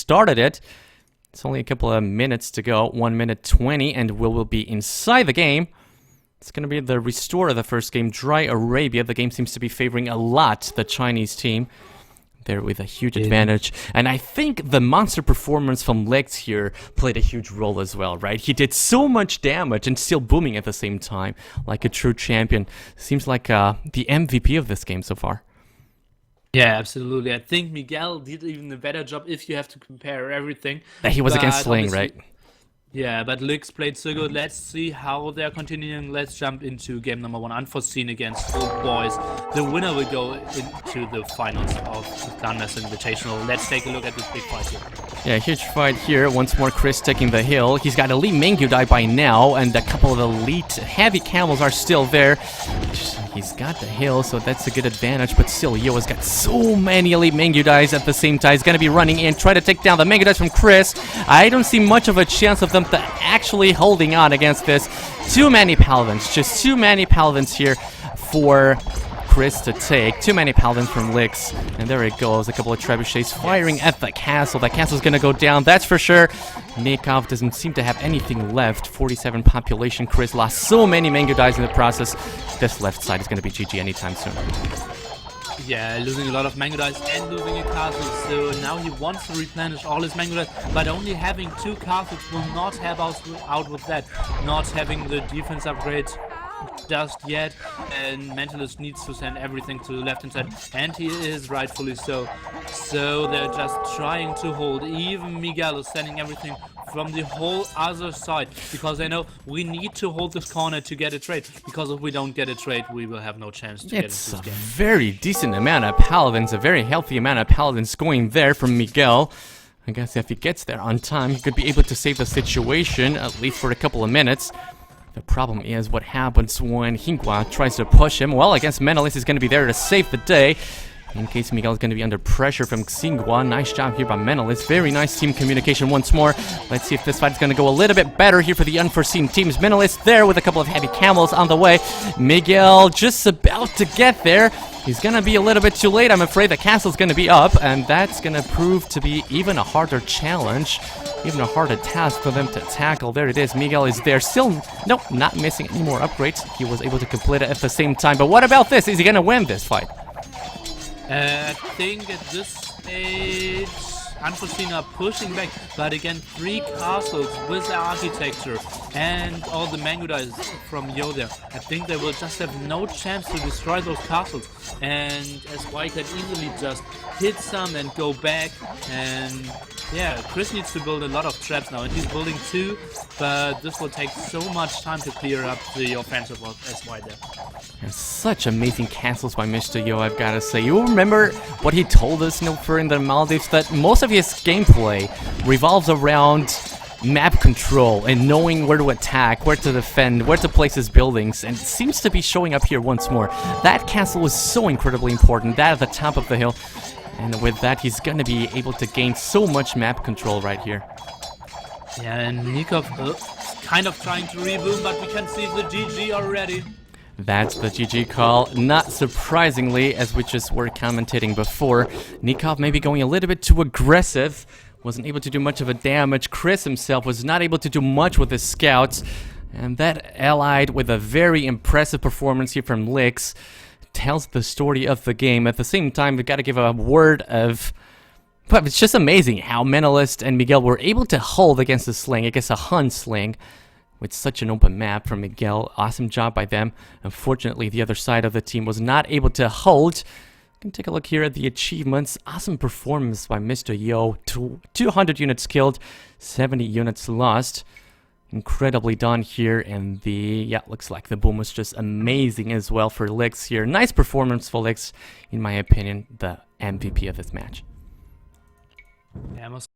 started it. It's only a couple of minutes to go, 1 minute 20, and we will be inside the game. It's going to be the restore of the first game, Dry Arabia. The game seems to be favoring a lot the Chinese team. There with a huge advantage. And I think the monster performance from Lex here played a huge role as well, right? He did so much damage and still booming at the same time, like a true champion. Seems like the MVP of this game so far. Yeah, absolutely. I think Miguel did even a better job if you have to compare everything. That he was against Sling, right? Yeah, but Lix played so good. Let's see how they're continuing. Let's jump into game number 1, Unforeseen against Old Boys. The winner will go into the finals of the Clanmaster Invitational. Let's take a look at this big fight here. Yeah, huge fight here. Once more, Chris taking the hill. He's got elite Mangudai by now, and a couple of elite heavy camels are still there. He's got the hill, so that's a good advantage, but still, Yo has got so many elite Mangudais at the same time. He's going to be running in, try to take down the Mangudais from Chris. I don't see much of a chance of them to actually holding on against this. Too many Paladins, just too many Paladins here for Chris to take. Too many Paladins from Lix. And there it goes, a couple of trebuchets firing at the castle. That castle's gonna go down, that's for sure. Nikov doesn't seem to have anything left. 47 population. Chris lost so many Mangudais in the process. This left side is gonna be GG anytime soon. Yeah, losing a lot of Mangudais and losing a castle, so now he wants to replenish all his Mangudais, but only having 2 castles will not help us out with that. Not having the defense upgrade just yet, and Mentalist needs to send everything to the left hand side, and he is rightfully so. So they're just trying to hold. Even Miguel is sending everything from the whole other side, because they know we need to hold this corner to get a trade, because if we don't get a trade, we will have no chance to get into this game. It's a very decent amount of Paladins, a very healthy amount of Paladins going there from Miguel. I guess if he gets there on time, he could be able to save the situation, at least for a couple of minutes. The problem is what happens when Hingua tries to push him. Well, against Mentalist is going to be there to save the day. In case Miguel is going to be under pressure from Xinghua. Nice job here by Mentalist. Very nice team communication once more. Let's see if this fight is going to go a little bit better here for the Unforeseen teams. Mentalist there with a couple of heavy camels on the way. Miguel just about to get there. He's going to be a little bit too late. I'm afraid the castle's going to be up, and that's going to prove to be even a harder challenge. Even a harder task for them to tackle. There it is. Miguel is there. Still, nope, not missing any more upgrades. He was able to complete it at the same time. But what about this? Is he going to win this fight? I think at this stage, Unforeseen are pushing back, but again, 3 castles with the architecture and all the Mangudais from Yoda. I think they will just have no chance to destroy those castles. And as White can easily just hit some and go back. And yeah, Chris needs to build a lot of traps now, and he's building 2, but this will take so much time to clear up the offensive of SY there. And such amazing castles by Mr. Yo, I've got to say. You remember what he told us, Nilfer, in the Maldives, that most of his gameplay revolves around map control and knowing where to attack, where to defend, where to place his buildings, and it seems to be showing up here once more. That castle was so incredibly important, that at the top of the hill. And with that, he's going to be able to gain so much map control right here. Yeah, and Nikov kind of trying to reboot, but we can see the GG already. That's the GG call. Not surprisingly, as we just were commentating before, Nikov maybe going a little bit too aggressive. Wasn't able to do much of a damage. Chris himself was not able to do much with his scouts. And that allied with a very impressive performance here from Lix tells the story of the game. At the same time, we've got to give a word of... But it's just amazing how Mentalist and Miguel were able to hold against the Sling, against a Hun Sling, with such an open map from Miguel. Awesome job by them. Unfortunately, the other side of the team was not able to hold. You can take a look here at the achievements. Awesome performance by Mr. Yo. 200 units killed, 70 units lost. Incredibly done here, and looks like the boom was just amazing as well for Lix here. Nice performance for Lix, in my opinion, the MVP of this match. Yeah,